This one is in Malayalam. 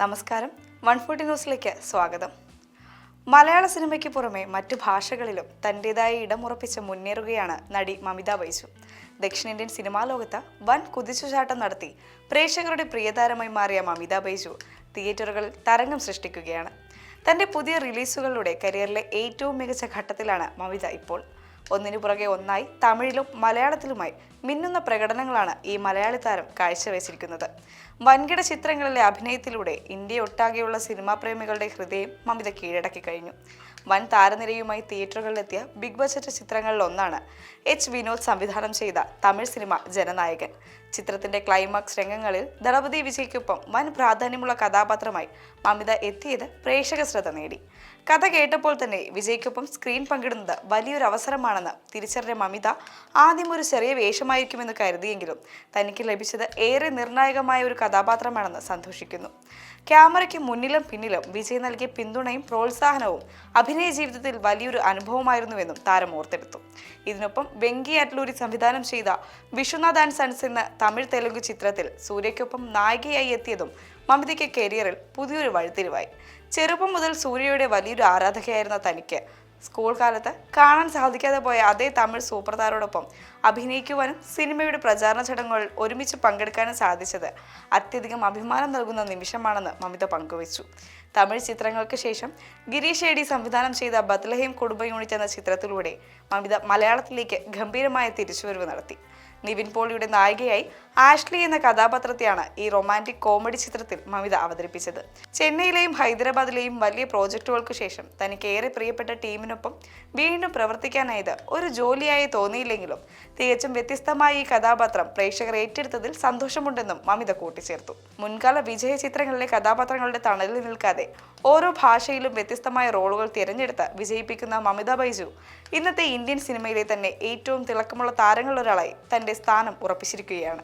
നമസ്കാരം, 140 ന്യൂസിലേക്ക് സ്വാഗതം. മലയാള സിനിമയ്ക്ക് പുറമെ മറ്റു ഭാഷകളിലും തൻ്റെതായ ഇടമുറപ്പിച്ച് മുന്നേറുകയാണ് നടി മമിത ബൈജു. ദക്ഷിണേന്ത്യൻ സിനിമാ ലോകത്ത് വൻ കുതിച്ചുചാട്ടം നടത്തി പ്രേക്ഷകരുടെ പ്രിയതാരമായി മാറിയ മമിത ബൈജു തിയേറ്ററുകളിൽ തരംഗം സൃഷ്ടിക്കുകയാണ്. തൻ്റെ പുതിയ റിലീസുകളിലൂടെ കരിയറിലെ ഏറ്റവും മികച്ച ഘട്ടത്തിലാണ് മമിത ഇപ്പോൾ. ഒന്നിനു പുറകെ ഒന്നായി തമിഴിലും മലയാളത്തിലുമായി മിന്നുന്ന പ്രകടനങ്ങളാണ് ഈ മലയാളി താരം കാഴ്ചവെച്ചിരിക്കുന്നത്. വൻകിട ചിത്രങ്ങളിലെ അഭിനയത്തിലൂടെ ഇന്ത്യയൊട്ടാകെയുള്ള സിനിമാ പ്രേമികളുടെ ഹൃദയം മമിത കീഴടക്കി കഴിഞ്ഞു. വൻ താരനിരയുമായി തിയേറ്ററുകളിലെത്തിയ ബിഗ് ബജറ്റ് ചിത്രങ്ങളിൽ ഒന്നാണ് വിനോദ് സംവിധാനം ചെയ്ത തമിഴ് സിനിമ ജനനായകൻ. ചിത്രത്തിന്റെ ക്ലൈമാക്സ് രംഗങ്ങളിൽ ദളപതി വിജയ്ക്കൊപ്പം വൻ പ്രാധാന്യമുള്ള കഥാപാത്രമായി മമിത എത്തിയത് പ്രേക്ഷക ശ്രദ്ധ നേടി. കഥ കേട്ടപ്പോൾ തന്നെ വിജയ്ക്കൊപ്പം സ്ക്രീൻ പങ്കിടുന്നത് വലിയൊരു അവസരമാണെന്ന് തിരിച്ചറിഞ്ഞ മമിത ആദ്യം ഒരു ചെറിയ വേഷമായിരിക്കുമെന്ന് കരുതിയെങ്കിലും തനിക്ക് ലഭിച്ചത് ഏറെ നിർണായകമായ ഒരു കഥാപാത്രമാണെന്ന് സന്തോഷിക്കുന്നു. ക്യാമറയ്ക്ക് മുന്നിലും പിന്നിലും വിജയ് നൽകിയ പിന്തുണയും പ്രോത്സാഹനവും അഭിനയ ജീവിതത്തിൽ വലിയൊരു അനുഭവമായിരുന്നുവെന്നും താരം ഓർത്തെടുത്തു. ഇതിനൊപ്പം വെങ്കി അറ്റ്ലൂരി സംവിധാനം ചെയ്ത വിശ്വനാഥ് ആൻഡ് സൺസ് എന്ന തമിഴ് തെലുങ്ക് ചിത്രത്തിൽ സൂര്യയ്ക്കൊപ്പം നായികയായി എത്തിയതും മമിതയ്ക്ക് കരിയറിൽ പുതിയൊരു വഴിത്തിരിവായി. ചെറുപ്പം മുതൽ സൂര്യയുടെ വലിയൊരു ആരാധകയായിരുന്ന തനിക്ക് സ്കൂൾ കാലത്ത് കാണാൻ സാധിക്കാതെ പോയ അതേ തമിഴ് സൂപ്പർ താരോടൊപ്പം അഭിനയിക്കുവാനും സിനിമയുടെ പ്രചാരണ ചടങ്ങുകളിൽ ഒരുമിച്ച് പങ്കെടുക്കാനും സാധിച്ചത് അത്യധികം അഭിമാനം നൽകുന്ന നിമിഷമാണെന്ന് മമിത പങ്കുവച്ചു. തമിഴ് ചിത്രങ്ങൾക്ക് ശേഷം ഗിരീഷ് ഏടി സംവിധാനം ചെയ്ത ബത്ലഹേം കുടുംബ യൂണിറ്റ് എന്ന ചിത്രത്തിലൂടെ മമിത മലയാളത്തിലേക്ക് ഗംഭീരമായ തിരിച്ചുവരവ് നടത്തി. നിവിൻ പോളിയുടെ നായികയായി ആഷ്ലി എന്ന കഥാപാത്രത്തെയാണ് ഈ റൊമാൻറ്റിക് കോമഡി ചിത്രത്തിൽ മമിത അവതരിപ്പിച്ചത്. ചെന്നൈയിലെയും ഹൈദരാബാദിലെയും വലിയ പ്രോജക്റ്റുകൾക്ക് ശേഷം തനിക്ക് ഏറെ പ്രിയപ്പെട്ട ടീമിനൊപ്പം വീണ്ടും പ്രവർത്തിക്കാനായത് ഒരു ജോലിയായി തോന്നിയില്ലെങ്കിലും തികച്ചും വ്യത്യസ്തമായ ഈ കഥാപാത്രം പ്രേക്ഷകർ ഏറ്റെടുത്തതിൽ സന്തോഷമുണ്ടെന്നും മമിത കൂട്ടിച്ചേർത്തു. മുൻകാല വിജയ ചിത്രങ്ങളിലെ കഥാപാത്രങ്ങളുടെ തണലിൽ നിൽക്കാതെ ഓരോ ഭാഷയിലും വ്യത്യസ്തമായ റോളുകൾ തിരഞ്ഞെടുത്ത് വിജയിപ്പിക്കുന്ന മമിത ബൈജു ഇന്നത്തെ ഇന്ത്യൻ സിനിമയിലെ തന്നെ ഏറ്റവും തിളക്കമുള്ള താരങ്ങളിലൊരാളായി തന്റെ സ്ഥാനം ഉറപ്പിച്ചിരിക്കുകയാണ്.